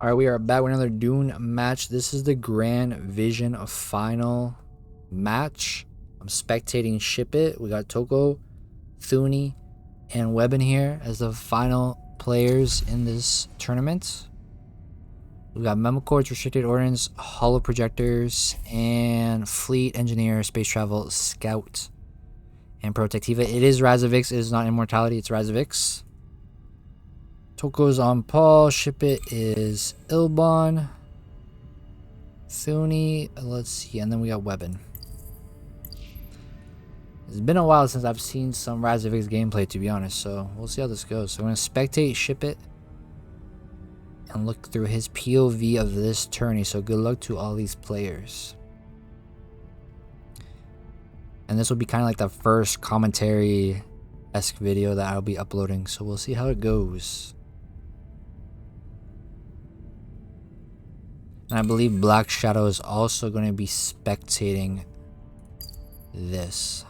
Alright, we are back with another Dune match. This is the Grand Vision final match. I'm spectating Ship It. We got Toko, Tourney, and Webben here as the final players in this tournament. We got Memo Cords, Restricted Ordnance, Hollow Projectors, and Fleet Engineer, Space Travel, Scout, and Protectiva. It is Razavix. It is not Immortality. It's Razavix. Toko's on Paul. Ship It is Ilbon. Tourney. Let's see. And then we got Webben. It's been a while since I've seen some Razavix gameplay, to be honest. So we'll see how this goes. So we're going to spectate Ship It and look through his POV of this tourney. So good luck to all these players. And this will be kind of like the first commentary-esque video that I'll be uploading. So we'll see how it goes. And I believe Black Shadow is also going to be spectating this.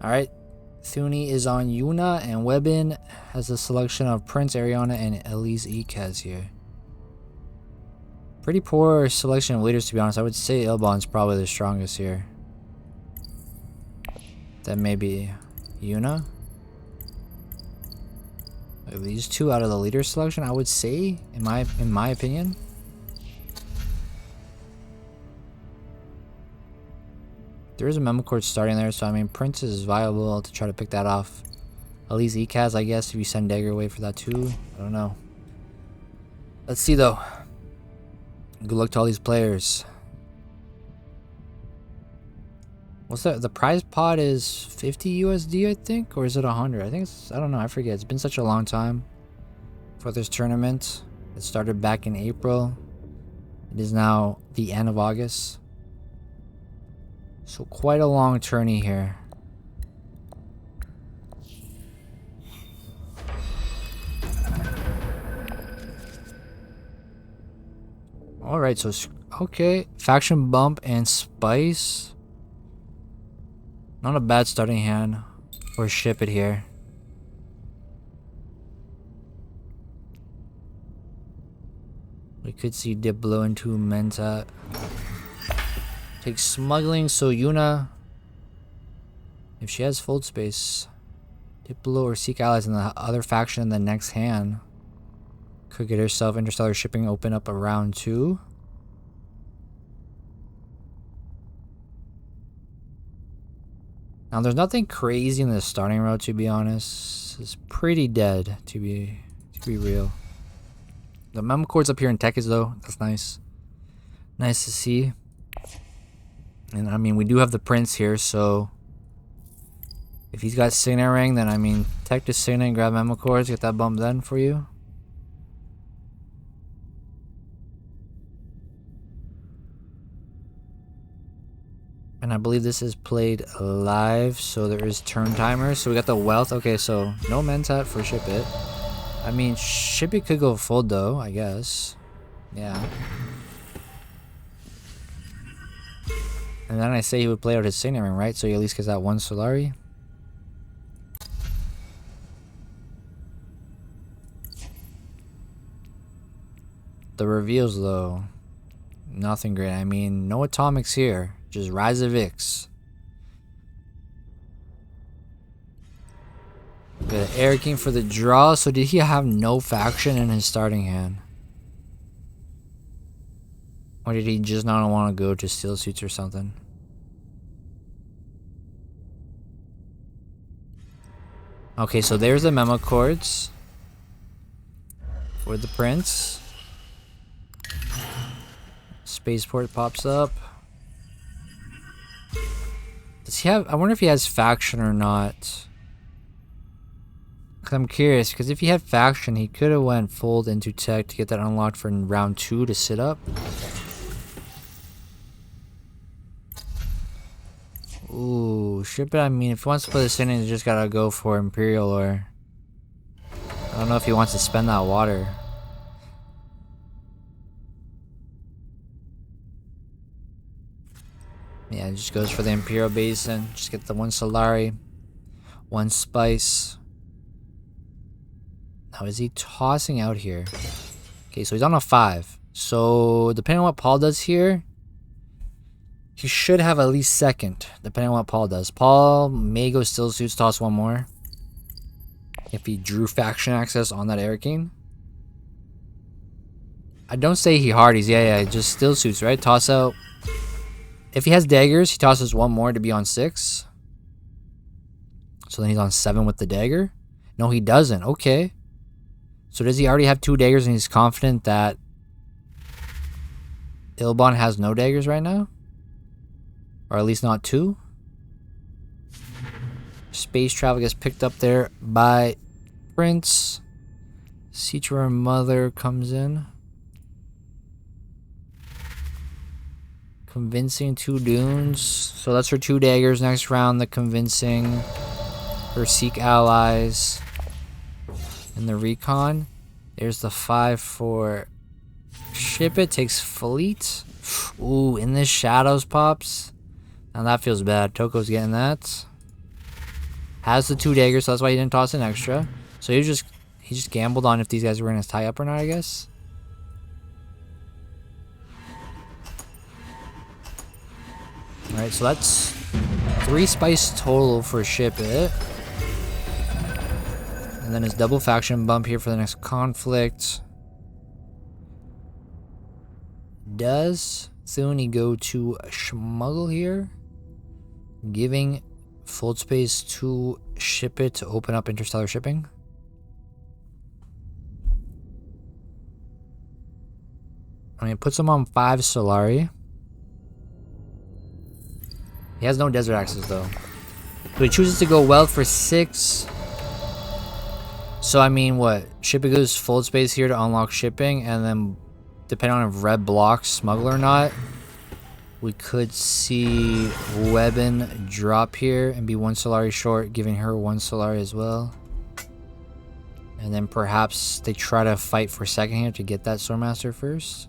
Alright. Tourney is on Yuna, and Webben has a selection of Prince, Ariana, and Elise Ikaz here. Pretty poor selection of leaders, to be honest. I would say Ilbon's probably the strongest here. Then maybe Yuna. These two out of the leader selection, I would say, in my opinion. There is a Memo Cord starting there, so I mean, Prince is viable to try to pick that off. Elise Ikaz, I guess, if you send Dagger away for that too. I don't know. Let's see though. Good luck to all these players. What's that? The prize pot is 50 USD, I think, or is it 100? I think it's, I don't know, I forget. It's been such a long time for this tournament. It started back in April. It is now the end of August. So quite a long tourney here. Alright, so okay. Faction Bump and Spice. Not a bad starting hand for Ship It here. We could see Diplo into Mentat. Take Smuggling, so Yuna, if she has Fold Space, Diplo or Seek Allies in the other faction in the next hand, could get herself Interstellar Shipping open up around 2. Now there's nothing crazy in the starting row, to be honest. It's pretty dead, to be real. The Memo Cord's up here in Tekis though. That's nice. Nice to see. And I mean, we do have the Prince here, so if he's got Signet Ring, then I mean, tech to Signet and grab Memo Cords, get that bump then for you. And I believe this is played live, so there is turn timers. So we got the Wealth. Okay, so no Mentat for Ship It. I mean, Ship It could go Fold though, I guess. Yeah. And then I say he would play out his Signet Ring, right? So he at least gets that 1 Solari. The reveals though, nothing great. I mean, no atomics here. Just Razavix. Got Air King for the draw. So did he have no faction in his starting hand? Or did he just not want to go to Steel Suits or something? Okay, so there's the Memo Cords for the Prince. Spaceport pops up. Does he have... I wonder if he has faction or not. Cause I'm curious, because if he had faction, he could have went Fold into tech to get that unlocked for round 2 to sit up. Ooh, Ship It. I mean, if he wants to play this in, he just gotta go for Imperial, or I don't know if he wants to spend that water. Yeah, just goes for the Imperial base and just get the 1 Solari, 1 Spice. Now, is he tossing out here? Okay, so he's on a 5. So, depending on what Paul does here, he should have at least second, depending on what Paul does. Paul may go still suits, toss one more. If he drew faction access on that Arcane. I don't say he hardies. Yeah, just still suits, right? Toss out. If he has daggers, he tosses one more to be on 6. So then he's on 7 with the dagger. No, he doesn't. Okay. So does he already have 2 daggers and he's confident that Ilbon has no daggers right now? Or at least not 2? Space travel gets picked up there by Prince. Citra Mother comes in. Convincing 2 dunes. So that's her 2 daggers next round. The convincing. Her seek allies. And the recon. There's the 5 for Ship It. Takes fleet. Ooh, in the shadows pops. Now that feels bad. Toko's getting that. Has the 2 daggers, so that's why he didn't toss an extra. So he just gambled on if these guys were going to tie up or not, I guess. Alright, so that's 3 spice total for Ship It. And then his double faction bump here for the next conflict. Does Tourney go to Smuggle here? Giving full space to Ship It to open up interstellar shipping. I mean, it puts him on 5 Solari. He has no desert access though. So he chooses to go wealth for 6. So I mean, what? Ship It goes full space here to unlock shipping, and then depending on if red blocks smuggle or not, we could see Webben drop here and be 1 Solari short, giving her 1 Solari as well. And then perhaps they try to fight for second here to get that Swordmaster first.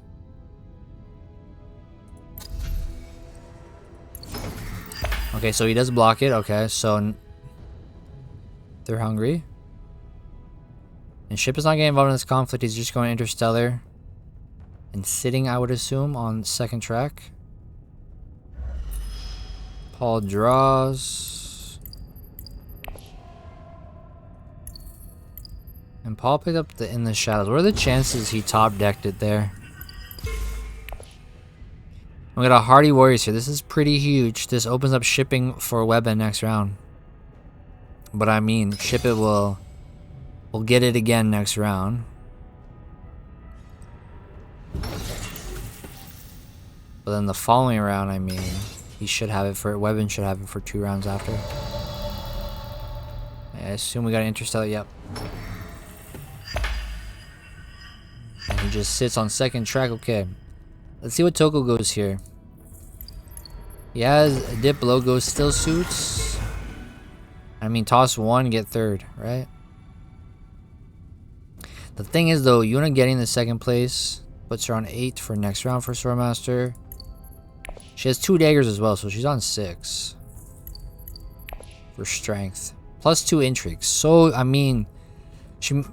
Okay, so he does block it. Okay, so they're hungry. And Ship is not getting involved in this conflict. He's just going interstellar. And sitting, I would assume, on second track. Paul draws. And Paul picked up the In the Shadows. What are the chances he top decked it there? We got a Hardy Warriors here. This is pretty huge. This opens up shipping for Webben next round. But I mean, Ship It will get it again next round. But then the following round, I mean, he should have it for Webben should have it for 2 rounds after. I assume we got an interstellar. Yep. And he just sits on second track. Okay. Let's see what Toko goes here. He has a dip logo, still suits. I mean, toss 1, get 3rd, right? The thing is, though, Yuna getting the 2nd place puts her on 8 for next round for Swordmaster. She has 2 daggers as well, so she's on 6 for strength. Plus 2 intrigues. So, I mean,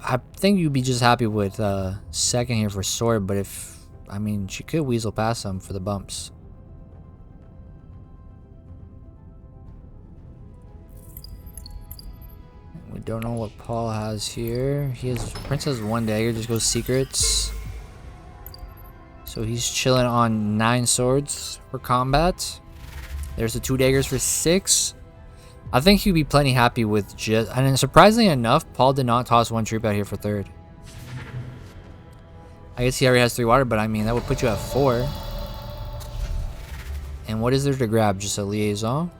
I think you'd be just happy with 2nd here for sword, but if, I mean, she could weasel past them for the bumps. We don't know what Paul has here. He has Prince has 1 dagger, just goes secrets. So he's chilling on 9 swords for combat. There's the 2 daggers for 6. I think he'd be plenty happy with just, and then surprisingly enough, Paul did not toss 1 troop out here for 3rd. I guess he already has 3 water, but I mean, that would put you at 4. And what is there to grab? Just a liaison?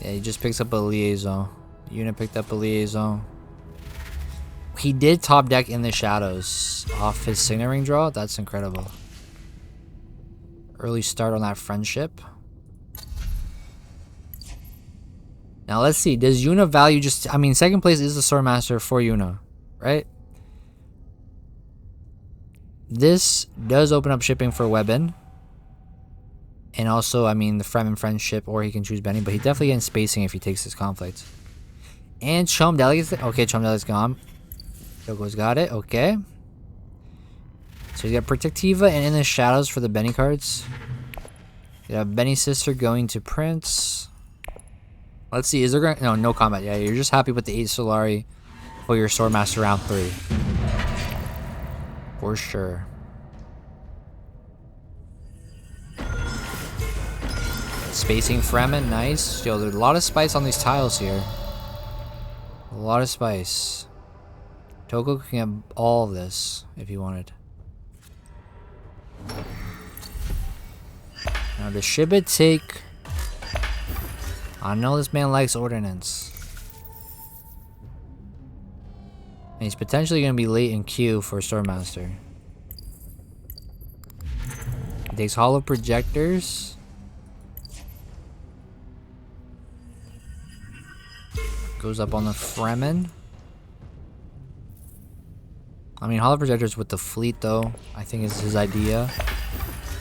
Yeah, he just picks up a liaison. Unit picked up a liaison. He did top deck In the Shadows off his signet ring draw. That's incredible. Early start on that friendship. Now let's see. Does Yuna value just... I mean, 2nd place is the Swordmaster for Yuna, right? This does open up shipping for Webben. And also, I mean, the Fremen friendship, or he can choose Benny. But he definitely gets spacing if he takes this conflict. And Chum Delegate's... Okay, Chum Delegate's gone. Togo's got it. Okay. So you got Protectiva and In the Shadows for the Benny cards. You have Benny's sister going to Prince. Let's see. Is there going... No, no combat. Yeah, you're just happy with the 8 Solari for your Swordmaster round 3. For sure. Spacing Fremen, nice. Yo, there's a lot of spice on these tiles here. A lot of spice. Togo can have all of this if he wanted. Now the Shibit take... I know this man likes Ordnance. And he's potentially going to be late in queue for Stormmaster. He takes Hollow Projectors. Goes up on the Fremen. I mean, Hollow Projectors with the fleet, though, I think is his idea.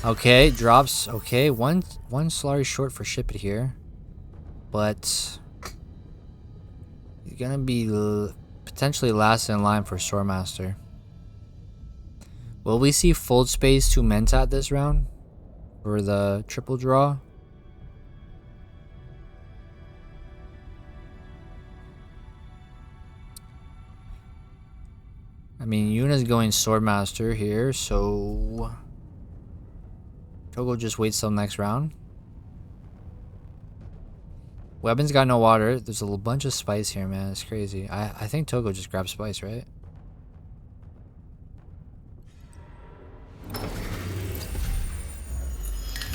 Okay, drops. Okay, one Solari short for Ship It here. But he's going to be potentially last in line for Swordmaster. Will we see full space to Mentat this round? For the triple draw? I mean, Yuna's going Swordmaster here, so Togo just waits till next round. Weapons got no water. There's a bunch of spice here, man. It's crazy. I think Togo just grabs spice, right?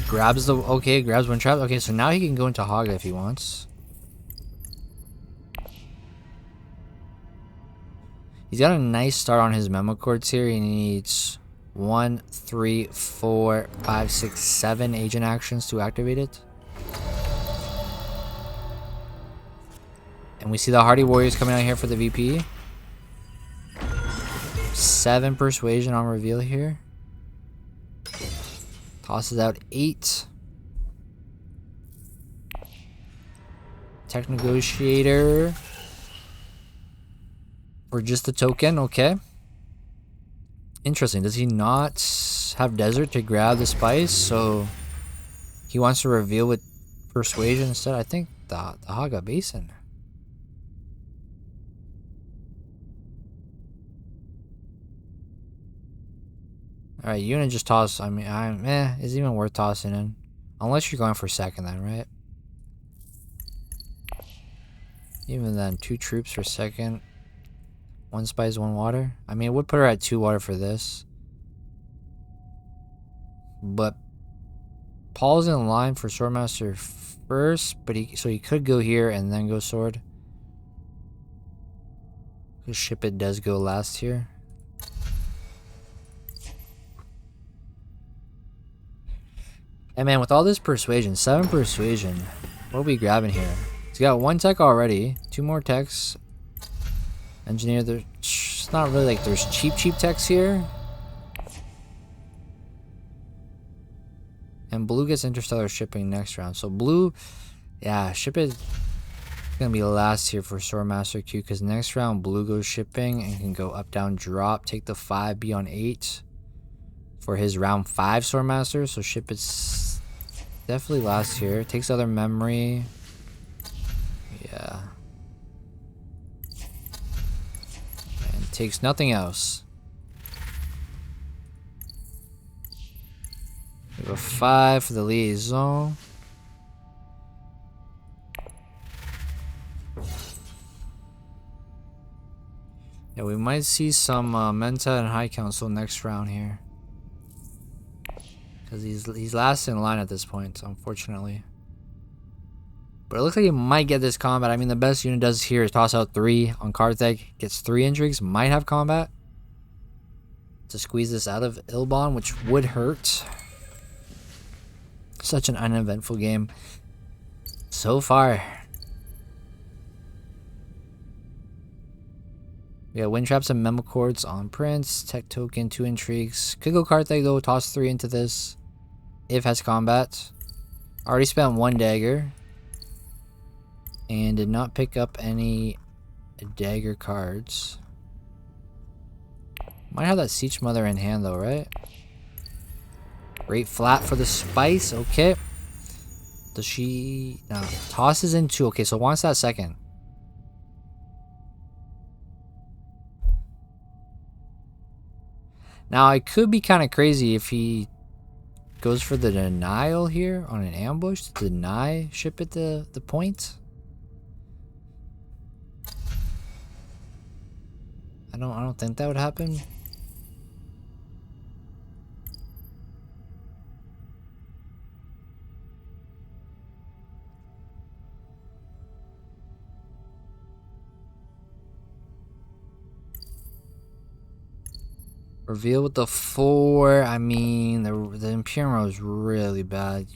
Grabs the... Okay, grabs one trap. Okay, so now he can go into Haga if he wants. He's got a nice start on his memo cords here. He needs 1, 3, 4, 5, 6, 7 agent actions to activate it. And we see the Hardy Warriors coming out here for the VP. 7 persuasion on reveal here. Tosses out 8. Tech Negotiator. For just the token, okay. Interesting. Does he not have Desert to grab the spice? So he wants to reveal with Persuasion instead. I think the Haga Basin. Alright, Yuna just toss. I mean, is it even worth tossing in? Unless you're going for second then, right? Even then, 2 troops for second. 1 spice, 1 water. I mean, it would put her at 2 water for this. But Paul's in line for Swordmaster first, but he could go here and then go Sword. Because Ship It does go last here. And man, with all this persuasion, 7 persuasion, what are we grabbing here? He's got 1 tech already, 2 more techs. Engineer, it's not really like there's cheap techs here. And blue gets interstellar shipping next round. So blue, yeah, Ship It is gonna be last here for Swordmaster Q, because next round blue goes shipping and can go up, down, drop, take the 5, be on 8 for his round 5 Swordmaster. So Ship It's definitely last here. Takes other memory. Yeah. And takes nothing else. We have a 5 for the liaison. Yeah, we might see some Menta and High Council next round here. Because he's last in line at this point, unfortunately. But it looks like he might get this combat. I mean, the best unit does here is toss out 3 on Karthag. Gets 3 intrigues, might have combat. To squeeze this out of Ilbon, which would hurt. Such an uneventful game so far. We got Wind Traps and Memo Cords on Prince. Tech Token, 2 intrigues. Could go Karthag though, toss 3 into this. If has combat. Already spent 1 dagger. And did not pick up any dagger cards. Might have that Siege Mother in hand though, right? Great flat for the spice. Okay. Does she... No. Tosses in 2. Okay, so wants that second. Now, I could be kind of crazy if he goes for the denial here on an ambush to deny ship at the point. I don't think that would happen. Reveal with the 4. I mean, the Imperium is really bad.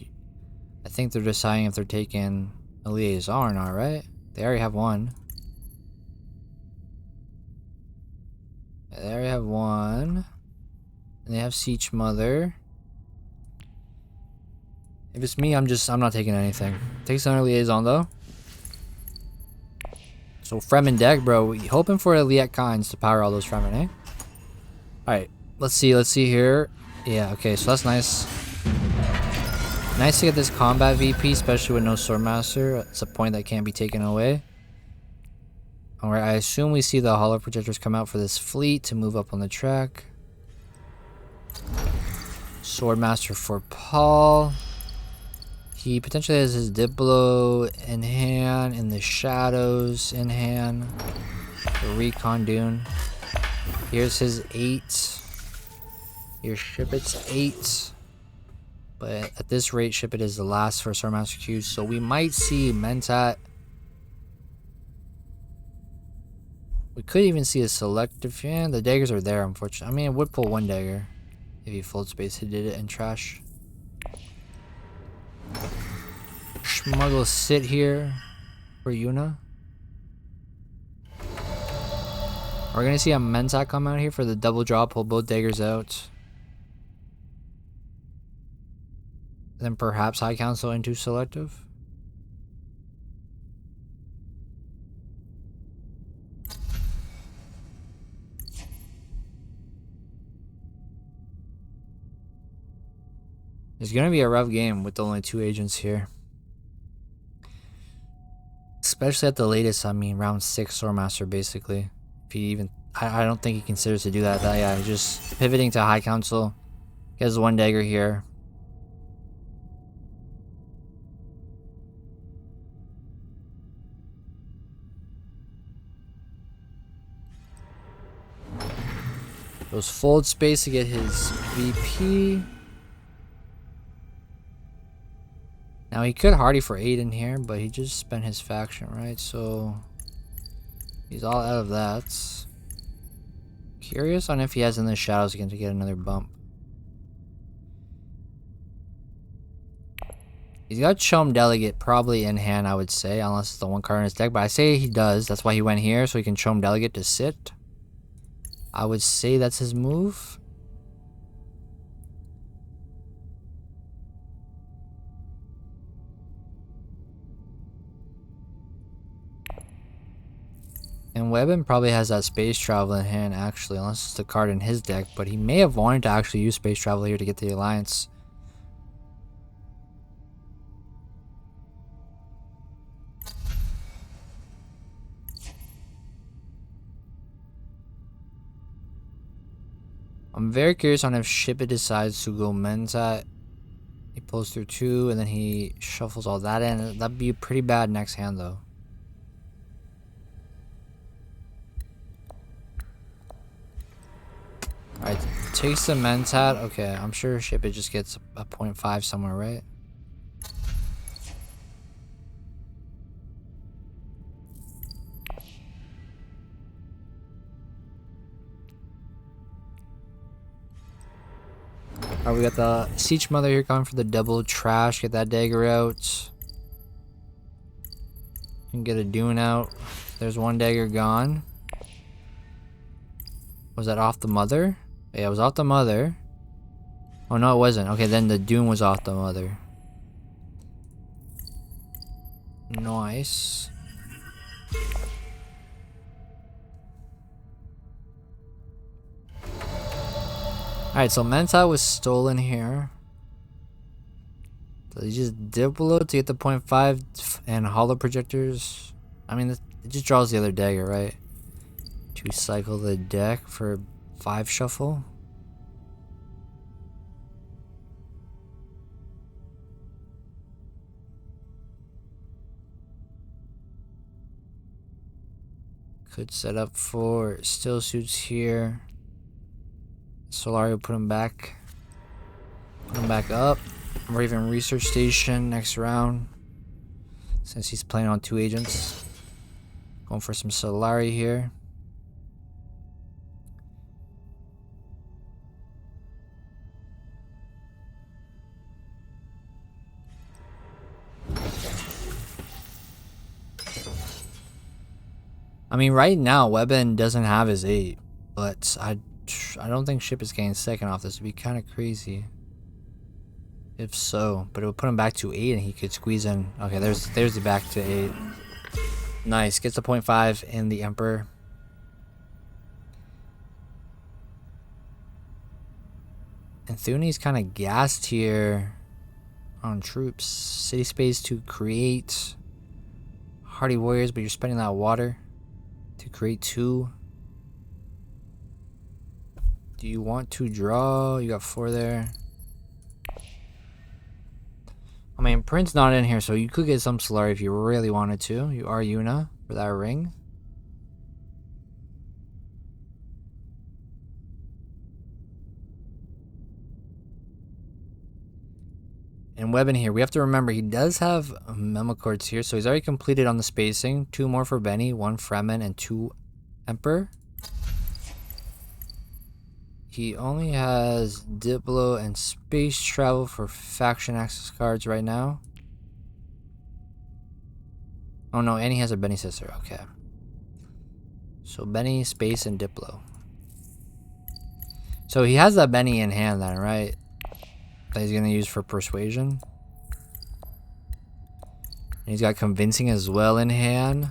I think they're deciding if they're taking a liaison or not, right? They already have one. They already have one. And they have Siege Mother. If it's me, I'm not taking anything. Takes another liaison though. So Fremen deck, bro. We hoping for Liet Khans to power all those Fremen, eh? Alright, let's see here. Yeah, okay, so that's nice. Nice to get this combat VP, especially with no Swordmaster. It's a point that can't be taken away. Alright, I assume we see the Hollow Projectors come out for this fleet to move up on the track. Swordmaster for Paul. He potentially has his Diplo in hand, in the shadows in hand. The Recon Dune. Here's his 8. Here's Shipit's 8. But at this rate, Shipit is the last for Swordmaster Q. So we might see Mentat. We could even see a selective. Yeah, the daggers are there, unfortunately. I mean, it would pull 1 dagger if he float space. He did it in trash. Schmuggle sit here for Yuna. We're gonna see a Mentat come out here for the double draw, pull both daggers out. Then perhaps High Council into selective. It's gonna be a rough game with only 2 agents here. Especially at the latest, I mean, round 6 Swordmaster basically. If he even, I don't think he considers to do that. Yeah, just pivoting to High Council. He has 1 dagger here. Goes fold space to get his VP. Now he could Hardy for 8 in here, but he just spent his faction, right? So he's all out of that. Curious on if he has in the shadows again to get another bump. He's got Chum Delegate probably in hand, I would say, unless it's the 1 card in his deck. But I say he does. That's why he went here, so he can Chum Delegate to sit. I would say that's his move. And Webben probably has that space travel in hand, actually, unless it's the card in his deck. But he may have wanted to actually use space travel here to get the alliance. I'm very curious on if Shipit decides to go Mentat. He pulls through 2 and then he shuffles all that in. That'd be pretty bad next hand though. Alright, takes the Mentat. Okay, I'm sure Shipit just gets a 0.5 somewhere, right? Alright, we got the Siege Mother here coming for the double trash. Get that dagger out. And get a Dune out. There's 1 dagger gone. Was that off the Mother? Yeah, it was off the Mother. Oh, no, it wasn't. Okay, then the Dune was off the Mother. Nice. Alright, so Mentat was stolen here. So you just Diplo to get the 0.5 and hollow projectors. I mean, it just draws the other dagger, right? To cycle the deck for 5 shuffle. Could set up for still suits here. Solario put him back. Put him back up. Raven Research Station next round. Since he's playing on 2 agents. Going for some Solari here. I mean, right now, Webben doesn't have his 8. But I don't think Ship is getting second off this. Would be kind of crazy. If so. But it would put him back to 8 and he could squeeze in. Okay, there's the back to 8. Nice. Gets the 0.5 in the Emperor. And Tourney's kind of gassed here on troops. City space to create Hardy Warriors, but you're spending that water to create 2. Do you want to draw? You got 4 there. I mean, Prince not in here, so you could get some Solari if you really wanted to. You are Yuna for that ring. And Webben here, we have to remember he does have memo cards here, so he's already completed on the spacing. 2 more for Benny, 1 Fremen, and 2 Emperor. He only has Diplo and Space Travel for faction access cards right now. Oh no, and he has a Benny sister. Okay. So Benny, Space, and Diplo. So he has that Benny in hand then, right? That he's going to use for Persuasion. And he's got Convincing as well in hand.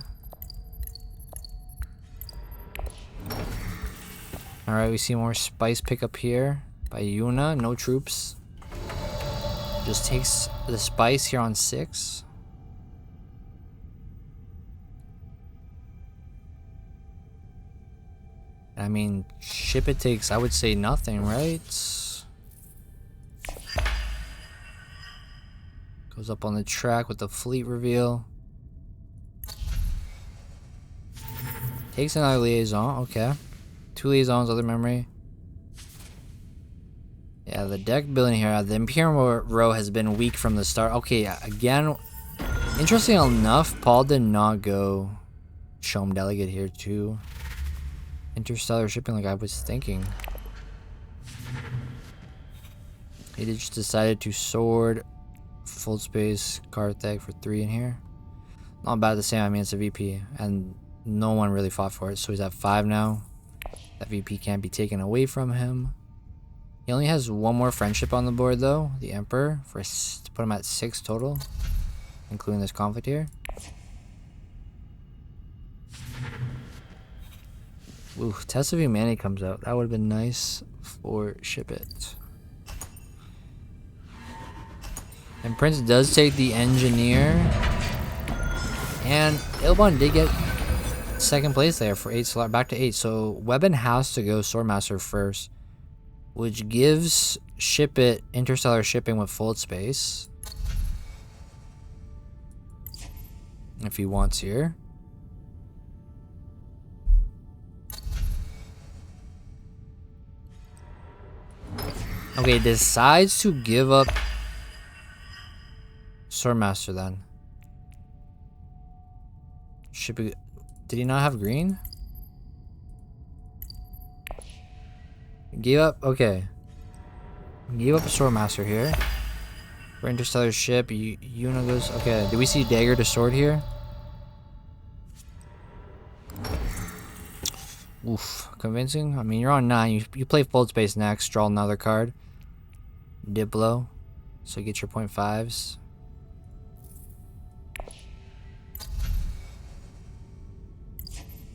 Alright, we see more spice pickup here by Yuna. No troops. Just takes the spice here on 6. I mean, ship it takes, I would say, nothing, right? Goes up on the track with the fleet reveal. Takes another liaison, okay. 2 liaisons, other memory. Yeah, the deck building here. The Imperium row has been weak from the start. Okay, again, interesting enough, Paul did not go Shome Delegate here too. Interstellar shipping like I was thinking. He just decided to sword full space Karthag for 3 in here. Not bad at the same. I mean, it's a VP and no one really fought for it, so he's at 5 now. That VP can't be taken away from him. He only has 1 more friendship on the board though, the Emperor, to put him at 6 total, including this conflict here. Ooh, Test of Humanity comes out. That would have been nice for Ship It. And Prince does take the Engineer. And Ilbon did get 2nd place there for 8 slot, back to 8. So Webben has to go Swordmaster first, which gives Ship It interstellar shipping with full space if he wants here. Okay, decides to give up Swordmaster then. Ship It. Did he not have green? Gave up? Okay. Gave up a Swordmaster here. For interstellar ship, Yuna goes. Okay, did we see dagger to sword here? Oof, convincing. I mean, you're on 9. You play Fold Space next, draw another card. Diplo. So get your 0.5s.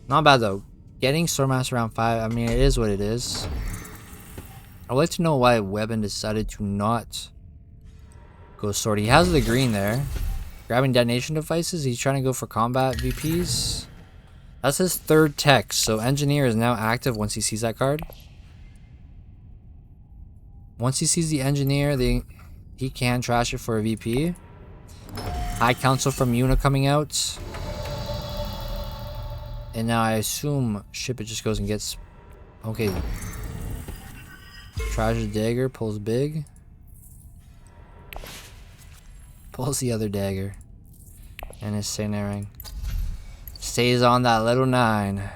Not bad though. Getting Swordmaster around 5, I mean, it is what it is. I'd like to know why Webben decided to not go sword. He has the green there. Grabbing detonation devices. He's trying to go for combat VPs. That's his third tech. So engineer is now active once he sees that card. Once he sees the engineer, he can trash it for a VP. High Council from Yuna coming out. And now I assume Shipit just goes and gets... Okay. Trashes dagger, pulls big. Pulls the other dagger. And is snaring. Stays on that little 9.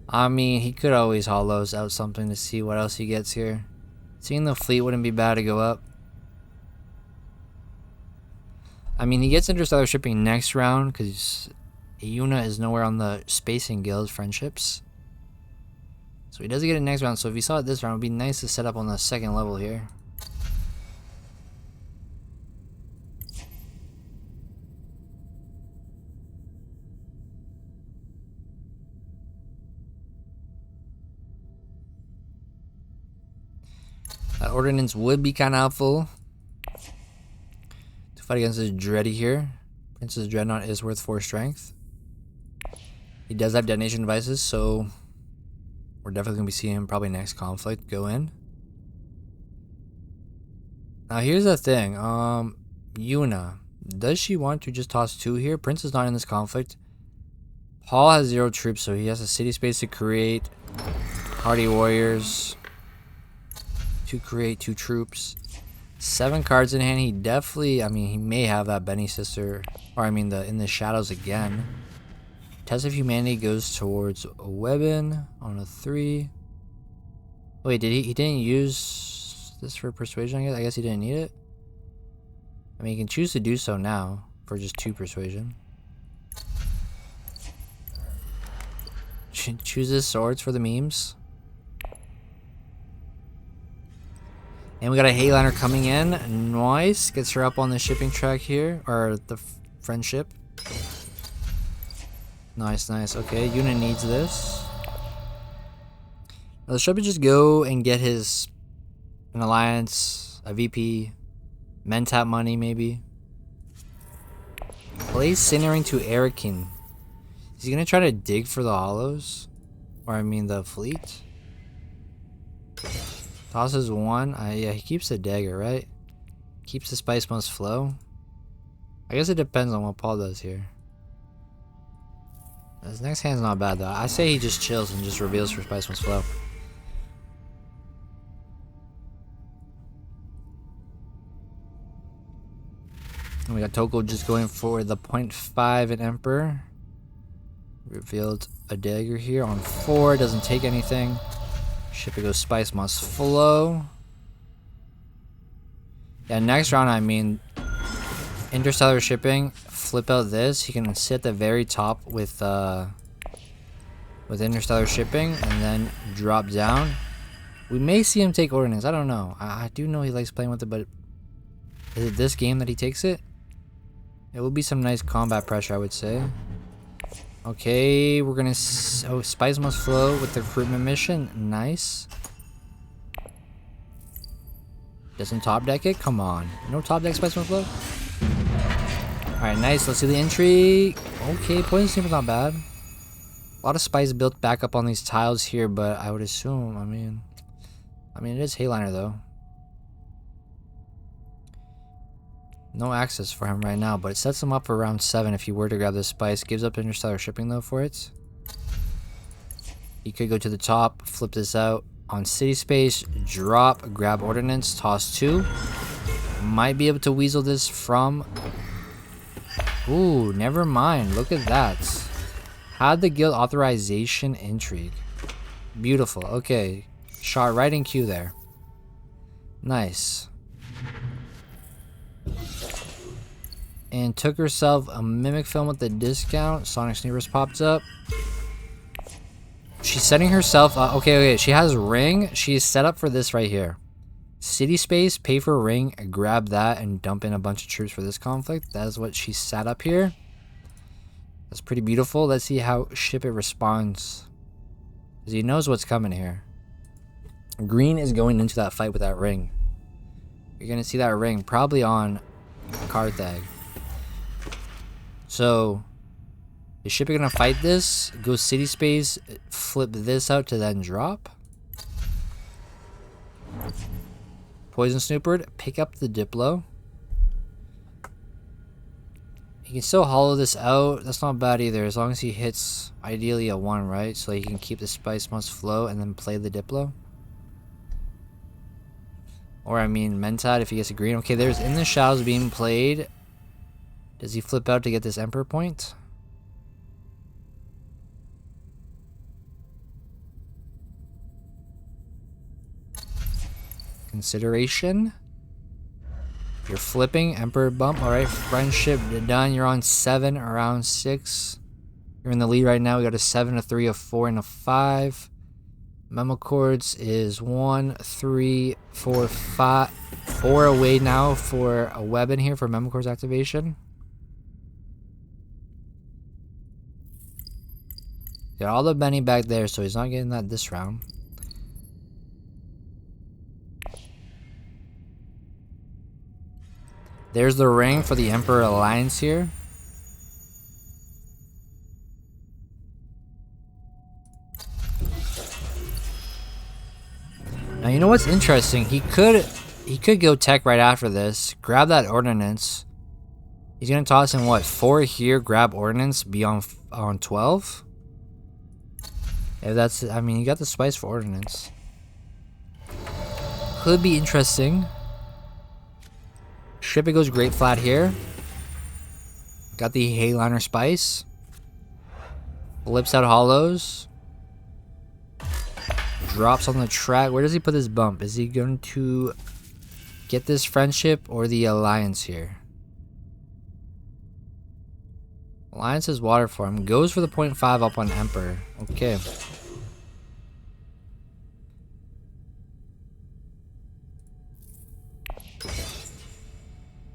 I mean, he could always hollows out something to see what else he gets here. Seeing the fleet wouldn't be bad to go up. I mean, he gets interstellar shipping next round because Yuna is nowhere on the spacing guild friendships. So he does get it next round. So if he saw it this round, it would be nice to set up on the second level here. That ordnance would be kind of helpful to fight against this Dreddy here. Princess Dreadnought is worth 4 strength. He does have detonation devices, so we're definitely going to be seeing him probably next conflict go in. Now here's the thing. Yuna. Does she want to just toss 2 here? Prince is not in this conflict. Paul has 0 troops, so he has a city space to create. Hardy Warriors. To create 2 troops. 7 cards in hand. He definitely, I mean, he may have that Benny sister, or I mean, in the shadows again. Test of Humanity goes towards a Webben on a 3. Wait, did he didn't use this for persuasion? I guess he didn't need it. I mean, he can choose to do so now for just 2 persuasion. Chooses swords for the memes. And we got a Hayliner coming in. Nice. Gets her up on the shipping track here. Or the friendship. Nice, nice. Okay, Yuna needs this. Now, should we just go and get an alliance, a VP, Mentap money maybe? Plays Centering to Erikin. Is he going to try to dig for the hollows? Or I mean the fleet? Tosses 1. Yeah, he keeps the dagger, right? Keeps the Spice Must Flow. I guess it depends on what Paul does here. His next hand's not bad though. I say he just chills and just reveals for Spice Must Flow. And we got Toko just going for the 0.5 in Emperor. Revealed a dagger here on 4. Doesn't take anything. Shipit goes Spice Must Flow. Yeah, next round, I mean, interstellar shipping. Flip out this. He can sit at the very top with interstellar shipping and then drop down. We may see him take ordnance. I don't know. I do know he likes playing with it, but is it this game that he takes it? It will be some nice combat pressure, I would say. Okay, we're gonna... Oh, Spice Must Flow with the recruitment mission. Nice. Doesn't top deck it? Come on. No top deck Spice Must Flow? Alright, nice. Let's see the intrigue. Okay, poison seems not bad. A lot of spice built back up on these tiles here, but I would assume, I mean it is Hayliner though. No access for him right now, but it sets him up for round 7 if he were to grab this spice. Gives up interstellar shipping though for it. He could go to the top, flip this out on city space, drop, grab ordnance, toss 2. Might be able to weasel this from... Ooh, never mind. Look at that. Had the guild authorization intrigue. Beautiful. Okay. Shot right in queue there. Nice. And took herself a mimic film with the discount. Sonic Sneakers popped up. She's setting herself up. Okay. She has ring. She's set up for this right here. City space, pay for a ring, grab that, and dump in a bunch of troops for this conflict. That is what she set up here. That's pretty beautiful. Let's see how Shipit responds. Because he knows what's coming here. Green is going into that fight with that ring. You're going to see that ring probably on Carthag. So, is Ship going to fight this? Go city space, flip this out to then drop. Poison Snooperd, pick up the Diplo. He can still hollow this out. That's not bad either, as long as he hits ideally a 1, right? So he can keep the Spice Must Flow and then play the Diplo. Or I mean Mentat if he gets a green. Okay, there's In the Shadows being played. Does he flip out to get this Emperor point? Consideration. You're flipping, Emperor bump. Alright, friendship done. You're on 7, around 6. You're in the lead right now. We got a 7, a 3, a 4, and a 5. Memo Chords is 1, 3, 4, 5. 4 away now for a weapon here for Memo Chords activation. Got all the Benny back there, so he's not getting that this round. There's the ring for the Emperor Alliance here. Now you know what's interesting? He could go tech right after this. Grab that ordnance. He's gonna toss in what, 4 here, grab ordnance, be on 12? If that's, I mean, you got the spice for ordnance. Could be interesting. Ship it goes great flat here. Got the Hayliner Spice. Flips out hollows. Drops on the track. Where does he put this bump? Is he going to get this friendship or the alliance here? Alliance is water for him. Goes for the 0.5 up on Emperor. Okay.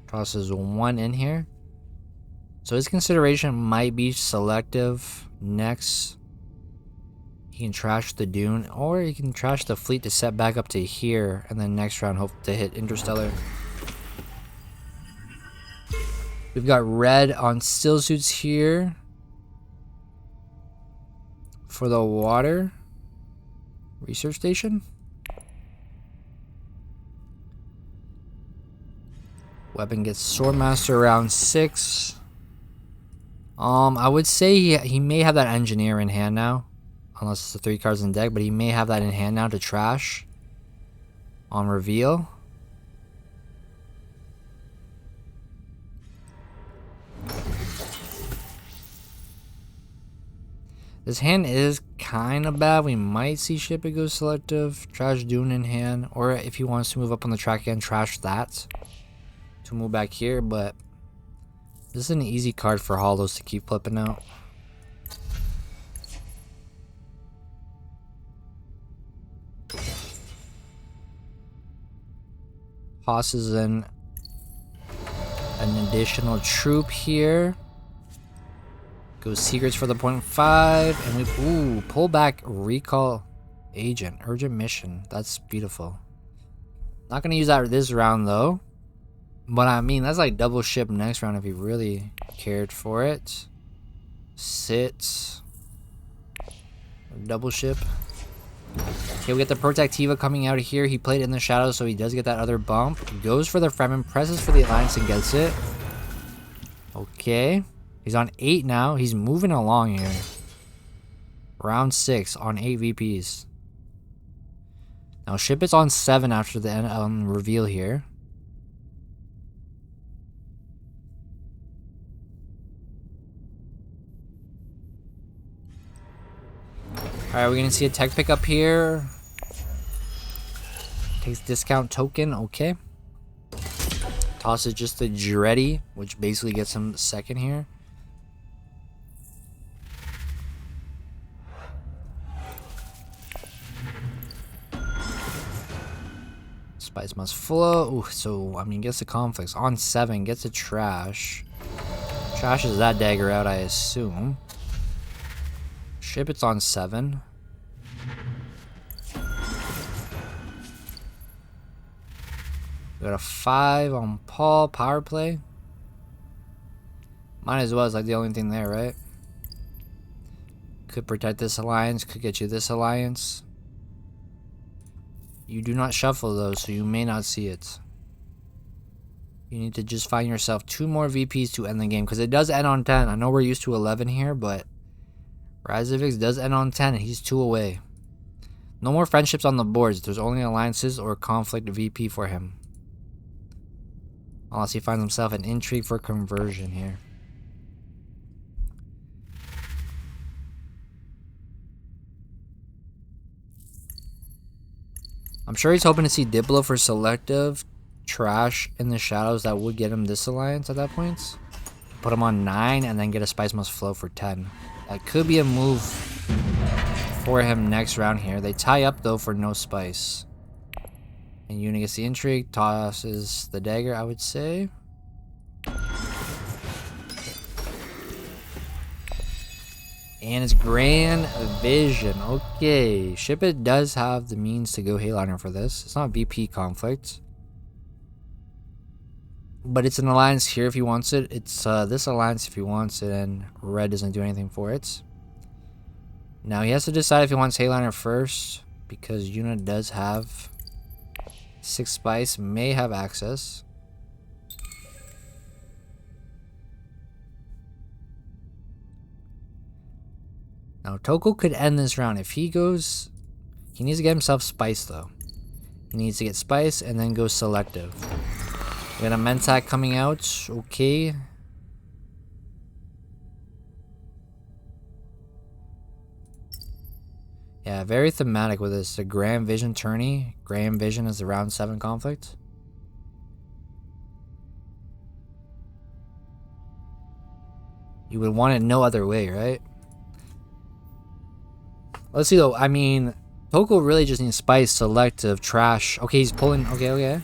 Tosses 1 in here. So his consideration might be selective. Next, he can trash the Dune, or he can trash the fleet to set back up to here, and then next round hope to hit Interstellar. We've got red on still suits here for the water research station. Weapon gets Swordmaster around 6. I would say he may have that Engineer in hand now. Unless it's the 3 cards in deck, but he may have that in hand now to trash on reveal. This hand is kind of bad. We might see Ship It go selective, trash Dune in hand, or if he wants to move up on the track again, trash that to move back here. But this is an easy card for hollows to keep flipping out. Tosses in an additional troop here. Goes secrets for the 0.5, and we pull back recall agent, urgent mission. That's beautiful. Not gonna use that this round though, but I mean that's like double ship next round if he really cared for it. Sit, double ship. Okay, we get the Protectiva coming out here. He played In the Shadows, so he does get that other bump. Goes for the Fremen, presses for the Alliance and gets it. Okay. He's on 8 now. He's moving along here. Round 6 on 8 VPs. Now Ship is on 7 after the end, reveal here. Alright, we're going to see a tech pickup here. Takes discount token. Okay. Tosses just the Dreddy, which basically gets him second here. Spice must flow. Ooh, so, I mean, gets the conflicts. On 7, gets a trash. Trashes that dagger out, I assume. Ship it's on 7. We got a 5 on Paul. Power play. Might as well. It's like the only thing there, right? Could protect this alliance. Could get you this alliance. You do not shuffle though, so you may not see it. You need to just find yourself 2 more VPs to end the game, because it does end on 10. I know we're used to 11 here, but Razovix does end on 10 and he's 2 away. No more friendships on the boards. There's only alliances or conflict VP for him. Unless he finds himself an intrigue for conversion here. I'm sure he's hoping to see Diplo for selective trash in the shadows that would get him this alliance at that point. Put him on 9 and then get a Spice Must Flow for 10. That could be a move for him next round here. They tie up though for no spice. And Uni gets the intrigue, tosses the dagger, I would say. And it's Grand Vision. Okay. Shipit does have the means to go Hayliner for this. It's not VP conflict. But it's an alliance here if he wants it. It's this alliance if he wants it, and red doesn't do anything for it. Now he has to decide if he wants Hayliner first, because Yuna does have 6 spice, may have access. Now Toko could end this round. If he goes, he needs to get himself spice though. He needs to get spice and then go selective. We got a Mentak coming out. Okay. Yeah, very thematic with this. The Grand Vision Tourney. Grand Vision is the round 7 conflict. You would want it no other way, right? Let's see though. I mean, Toko really just needs spice, selective, trash. Okay, he's pulling. Okay.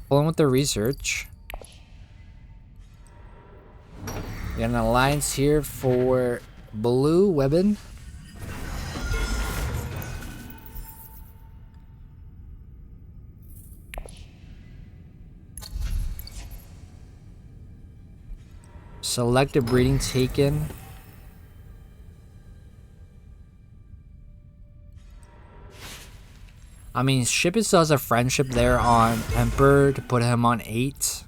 Pulling with the research. We got an alliance here for blue weapon. Selective breeding taken. I mean, Shipit still has a friendship there on Emperor to put him on 8.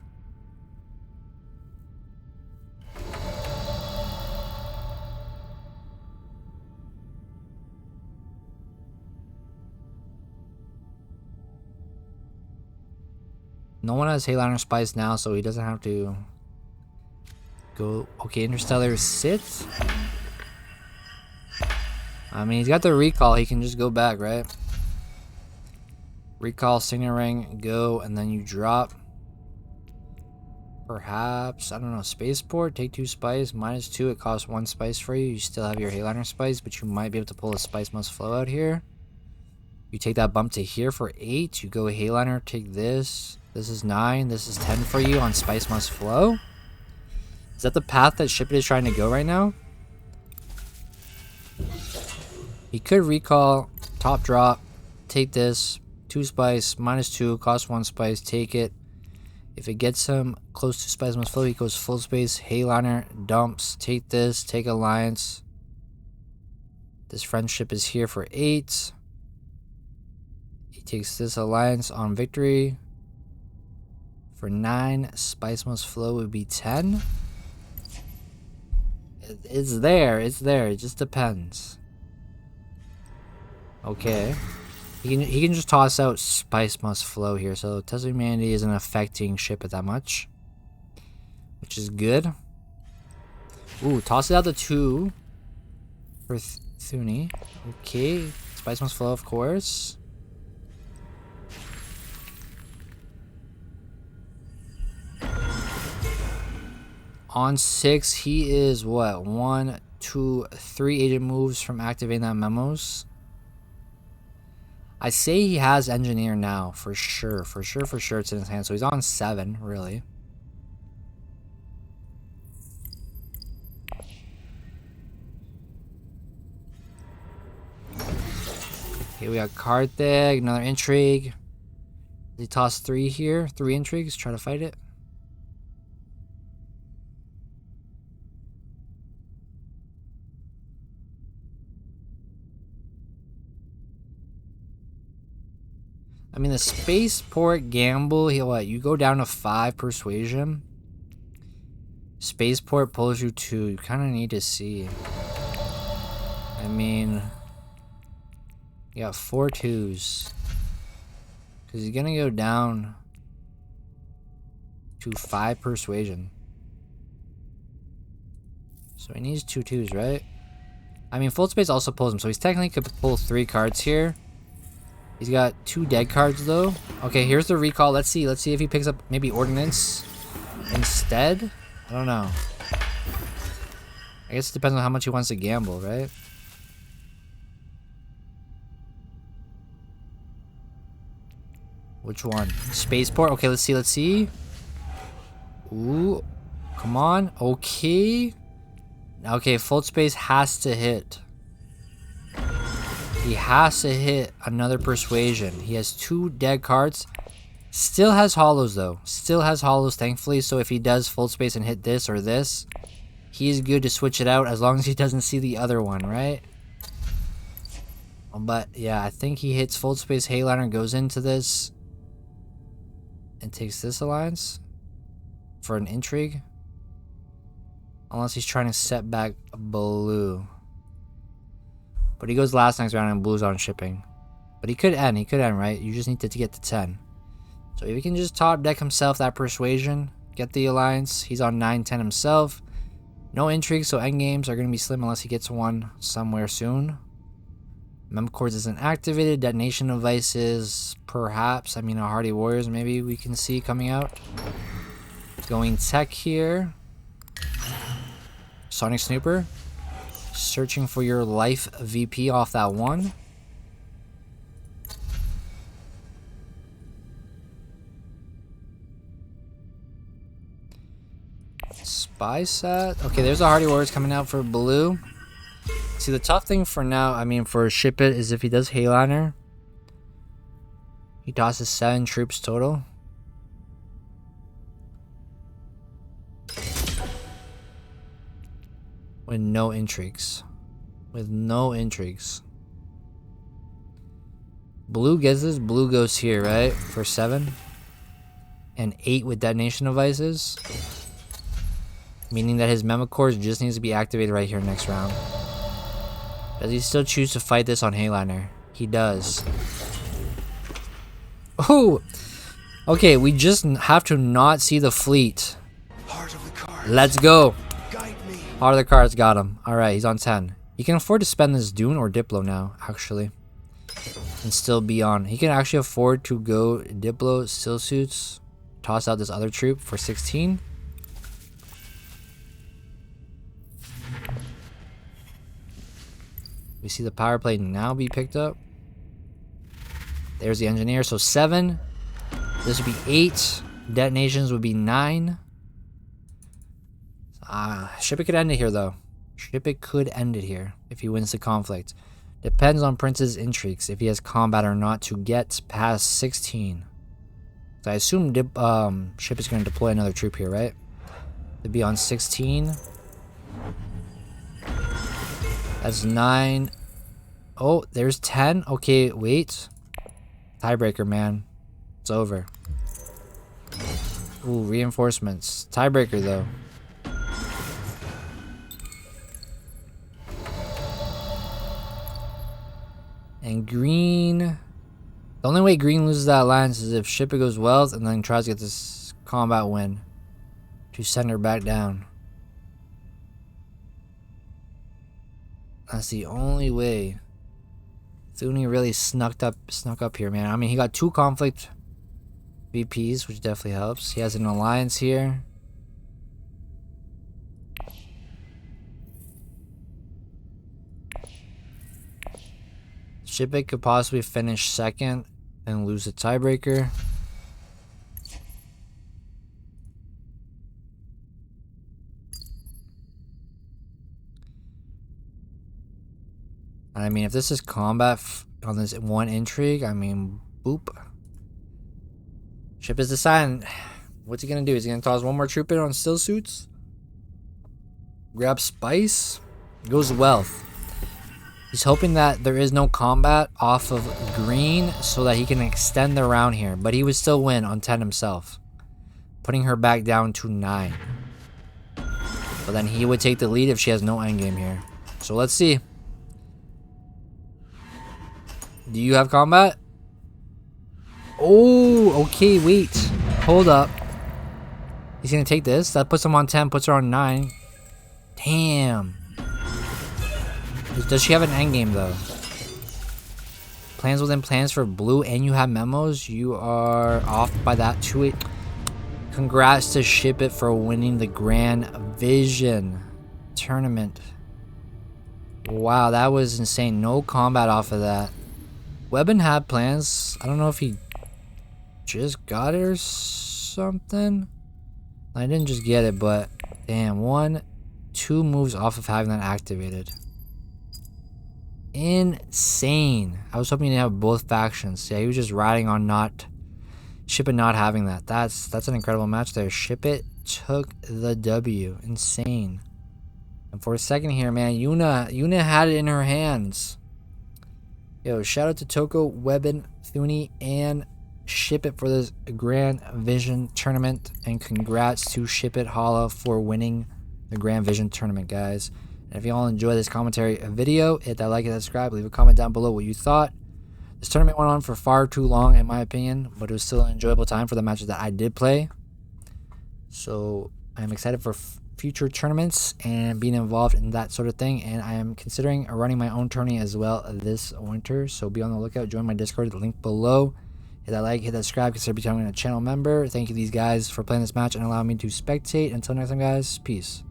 No one has Hayliner Spice now, so he doesn't have to go. Okay, Interstellar sits. I mean, he's got the recall. He can just go back, right? Recall, Signet Ring, go, and then you drop. Perhaps, I don't know, Spaceport, take 2 spice, -2, it costs 1 spice for you. You still have your Hayliner Spice, but you might be able to pull a Spice Must Flow out here. You take that bump to here for 8, you go Hayliner, take this. This is 9, this is 10 for you on Spice Must Flow. Is that the path that Shipit is trying to go right now? He could recall, top drop, take this. 2 spice, -2, cost 1 spice, take it. If it gets him close to Spice Must Flow, he goes full space, Hayliner, dumps, take this, take alliance. This friendship is here for 8. He takes this alliance on victory. For 9, Spice Must Flow would be 10. It's there, it just depends. Okay. He can just toss out Spice Must Flow here, so Test of Humanity isn't affecting Shipit that much, which is good. Ooh, toss it out the 2 for Tourney. Okay, Spice Must Flow, of course. On 6, he is what? 1, 2, 3 agent moves from activating that memos. I say he has Engineer now, for sure it's in his hand. So he's on 7, really. Okay, we got Karthag, another Intrigue. They toss 3 here. 3 intrigues. Try to fight it. I mean, the spaceport gamble, what? You go down to 5 persuasion. Spaceport pulls you 2. You kind of need to see. I mean, you got 4 2s. Because he's going to go down to 5 persuasion. So he needs 2 2s, right? I mean, full space also pulls him. So he's technically could pull 3 cards here. He's got 2 dead cards though. Okay, here's the recall. Let's see. Let's see if he picks up maybe Ordnance instead. I don't know. I guess it depends on how much he wants to gamble, right? Which one? Spaceport? Okay, let's see. Let's see. Ooh. Come on. Okay. Okay, full space has to hit. He has to hit another persuasion. He has 2 dead cards. Still has hollows though. Still has hollows, thankfully. So if he does full space and hit this or this, he's good to switch it out as long as he doesn't see the other one, right? But yeah, I think he hits full space. Hayliner goes into this and takes this alliance for an intrigue. Unless he's trying to set back blue. But he goes last next round and blue's on shipping. But he could end, right? You just need to get to 10. So if he can just top deck himself that persuasion, get the alliance. He's on 9-10 himself. No intrigue, so end games are going to be slim unless he gets one somewhere soon. Memcords isn't activated. Detonation devices, perhaps. I mean, a Hardy Warriors maybe we can see coming out. Going tech here. Sonic Snooper. Searching for your life VP off that one. Spy set. Okay, there's a Hardy Warriors coming out for blue. See, the tough thing for now, I mean, for Ship It, is if he does Hayliner, he tosses 7 troops total. With no intrigues. With no intrigues. Blue gets this. Blue goes here, right? For 7. And 8 with detonation devices. Meaning that his Memocores just needs to be activated right here next round. Does he still choose to fight this on Hayliner? He does. Oh! Okay, we just have to not see the fleet. Let's go! Heart of the cards got him. Alright, he's on 10. He can afford to spend this Dune or Diplo now, actually. And still be on. He can actually afford to go Diplo, still suits. Toss out this other troop for 16. We see the power play now be picked up. There's the engineer. So 7. This would be 8. Detonations would be 9. Ship It could end it here, though. Ship It could end it here if he wins the conflict. Depends on Prince's intrigues, if he has combat or not, to get past 16. So I assume Ship is going to deploy another troop here, right? To be on 16. That's 9. Oh, there's 10. Okay, wait. Tiebreaker, man. It's over. Ooh, reinforcements. Tiebreaker, though. And green... The only way green loses that alliance is if Ship It goes wealth and then tries to get this combat win to send her back down. That's the only way. Tourney really snuck up here, man. I mean, he got 2 conflict VPs, which definitely helps. He has an alliance here. Ship It could possibly finish second and lose the tiebreaker. I mean, if this is combat on this one intrigue, I mean, boop. Ship is deciding. What's he gonna do? Is he gonna toss one more troop in on still suits? Grab spice? Goes wealth. He's hoping that there is no combat off of green so that he can extend the round here. But he would still win on 10 himself. Putting her back down to 9. But then he would take the lead if she has no endgame here. So let's see. Do you have combat? Oh, okay, wait. Hold up. He's gonna take this. That puts him on 10, puts her on 9. Damn. Does she have an endgame though? Plans within plans for blue, and you have memos. You are off by that 2-8. Congrats to Ship It for winning the Grand Vision tournament. Wow, that was insane. No combat off of that. Webben had plans. I don't know if he just got it or something. I didn't just get it, but damn, 2 moves off of having that activated. Insane. I was hoping to have both factions. Yeah, he was just riding on Ship It not having that. That's an incredible match there. Ship It took the W. Insane. And for a second here, man, Yuna had it in her hands. Yo, shout out to Toko, Webben, Tourney, and Ship It for this Grand Vision tournament. And congrats to Shipitholla for winning the Grand Vision tournament, guys. And if you all enjoy this commentary video, hit that like and subscribe. Leave a comment down below what you thought. This tournament went on for far too long, in my opinion, but it was still an enjoyable time for the matches that I did play. So I'm excited for future tournaments and being involved in that sort of thing. And I am considering running my own tourney as well this winter. So be on the lookout. Join my Discord, the link below. Hit that like, hit that subscribe, consider becoming a channel member. Thank you, these guys, for playing this match and allowing me to spectate. Until next time, guys, peace.